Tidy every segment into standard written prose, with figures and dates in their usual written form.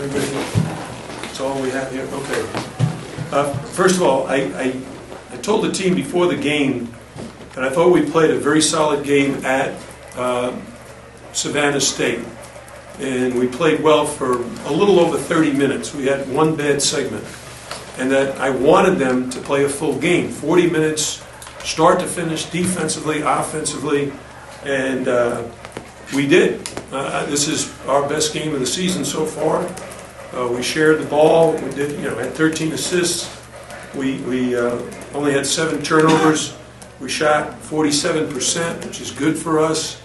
Everybody, that's all we have here? Okay. First of all, I told the team before the game that I thought we played a very solid game at Savannah State. And we played well for a little over 30 minutes. We had one bad segment. And that I wanted them to play a full game, 40 minutes, start to finish, defensively, offensively, and we did. This is our best game of the season so far. We shared the ball. We did, had 13 assists. We only had 7 turnovers. We shot 47%, which is good for us.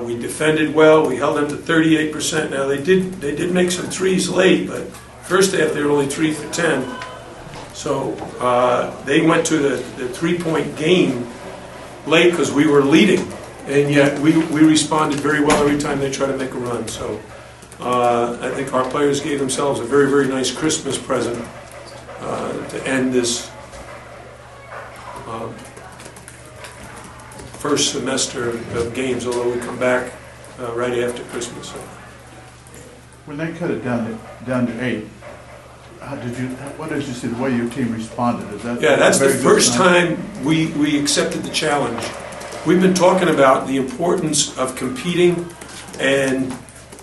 We defended well. We held them to 38%. Now they did make some threes late, but first half they were only 3 for 10. So they went to the 3-point game late because we were leading, and yet we responded very well every time they tried to make a run. So I think our players gave themselves a very, very nice Christmas present to end this first semester of games, although we come back right after Christmas. So. When they cut it down to 8, what did you see, the way your team responded? That's the first time we accepted the challenge. We've been talking about the importance of competing and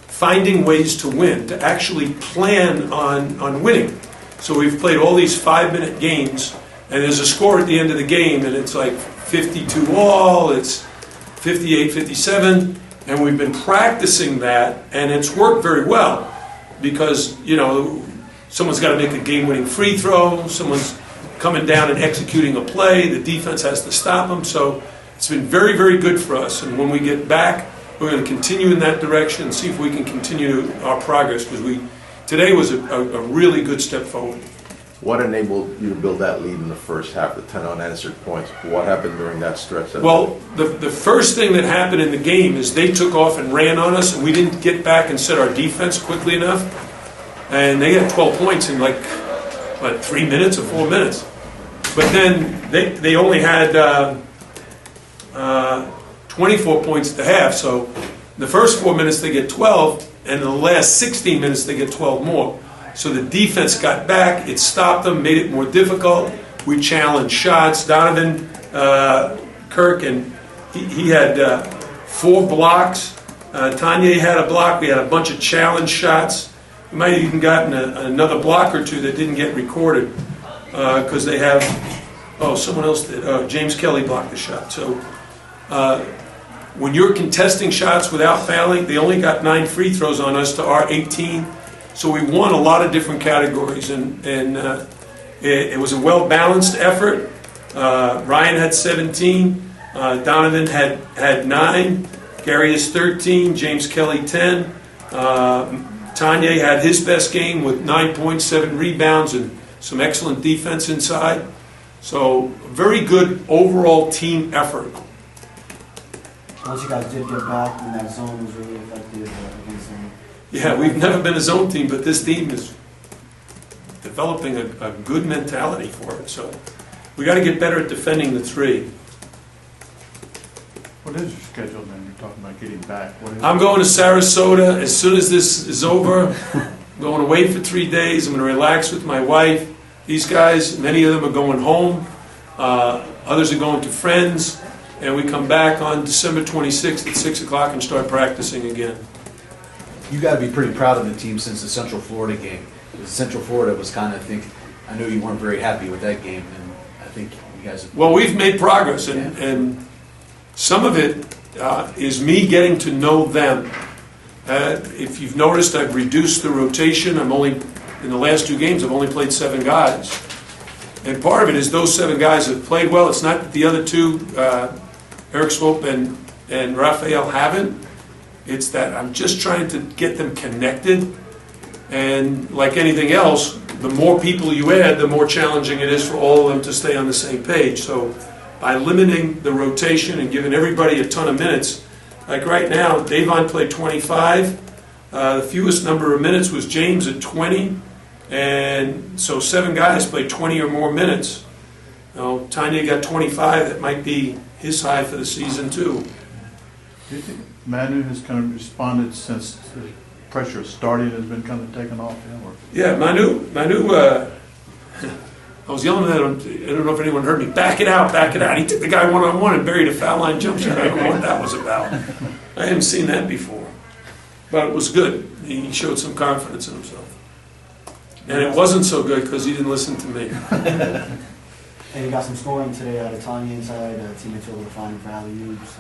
finding ways to win, to actually plan on winning. So we've played all these 5-minute games, and there's a score at the end of the game, and it's like 52 all, it's 58-57, and we've been practicing that, and it's worked very well because, someone's got to make a game-winning free throw, someone's coming down and executing a play, the defense has to stop them, so it's been very, very good for us, and when we get back, we're going to continue in that direction and see if we can continue our progress, because today was a really good step forward. What enabled you to build that lead in the first half, the 10 unanswered points? What happened during that stretch? Well, the first thing that happened in the game is they took off and ran on us, and we didn't get back and set our defense quickly enough. And they had 12 points in 3 minutes or 4 minutes. But then they only had 24 points at the half. So the first 4 minutes they get 12, and in the last 16 minutes they get 12 more. So the defense got back, it stopped them, made it more difficult. We challenged shots. Donovan Kirk, and he had 4 blocks. Tanya had a block. We had a bunch of challenge shots. We might have even gotten another block or two that didn't get recorded because they have, someone else did. James Kelly blocked the shot. So when you're contesting shots without fouling, they only got 9 free throws on us to our 18. So we won a lot of different categories, and it was a well-balanced effort. Ryan had 17, Donovan had 9, Gary is 13, James Kelly 10. Tanya had his best game with 9 points, 7 rebounds, and some excellent defense inside. So very good overall team effort. Once you guys did get back, and that zone was really effective against them. Yeah, we've never been a zone team, but this team is developing a good mentality for it. So we got to get better at defending the 3. What is your schedule then? You're talking about getting back. I'm going to Sarasota as soon as this is over. I'm going away for 3 days. I'm going to relax with my wife. These guys, many of them are going home. Others are going to friends. And we come back on December 26th at 6 o'clock and start practicing again. You got to be pretty proud of the team since the Central Florida game. Central Florida was kind of, I know you weren't very happy with that game, and I think you guys have... Well, we've made progress, and some of it is me getting to know them. If you've noticed, I've reduced the rotation. In the last 2 games, I've only played 7 guys. And part of it is those 7 guys have played well. It's not that the other 2, Eric Swope and Raphael, haven't. It's that I'm just trying to get them connected. And like anything else, the more people you add, the more challenging it is for all of them to stay on the same page. So by limiting the rotation and giving everybody a ton of minutes, like right now, Davon played 25. The fewest number of minutes was James at 20. And so 7 guys played 20 or more minutes. Tanya got 25. That might be his high for the season, too. Do you think Manu has kind of responded since pressure of starting has been kind of taken off him, or? Yeah, I was yelling at him, I don't know if anyone heard me, back it out, back it out. He took the guy one-on-one and buried a foul line jump shot. I don't know what that was about. I haven't seen that before. But it was good. He showed some confidence in himself. And it wasn't so good because he didn't listen to me. And you got some scoring today out of Tanya inside, teammates able to find him for alley-oops.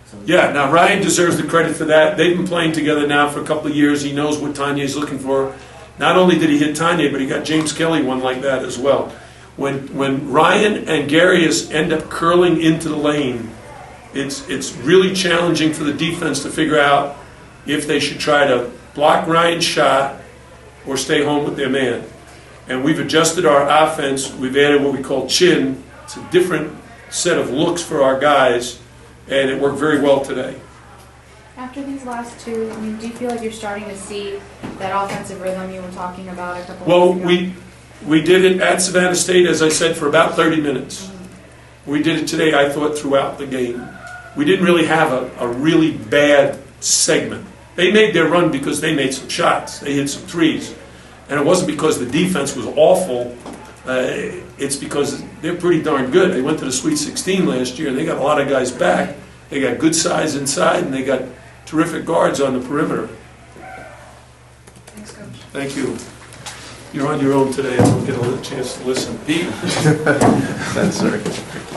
So Yeah, now Ryan deserves the credit for that. They've been playing together now for a couple of years. He knows what Tanya's looking for. Not only did he hit Tanya, but he got James Kelly one like that as well. When Ryan and Garius end up curling into the lane, it's really challenging for the defense to figure out if they should try to block Ryan's shot or stay home with their man. And we've adjusted our offense. We've added what we call chin. It's a different set of looks for our guys, and it worked very well today. After these last two, I mean, do you feel like you're starting to see that offensive rhythm you were talking about a couple Well, weeks ago? we did it at Savannah State, as I said, for about 30 minutes. We did it today, I thought, throughout the game. We didn't really have a really bad segment. They made their run because they made some shots. They hit some threes. And it wasn't because the defense was awful. It's because they're pretty darn good. They went to the Sweet 16 last year, and they got a lot of guys back. They got good size inside, and they got terrific guards on the perimeter. Thanks, Coach. Thank you. You're on your own today. I don't get a chance to listen. Pete? That's right.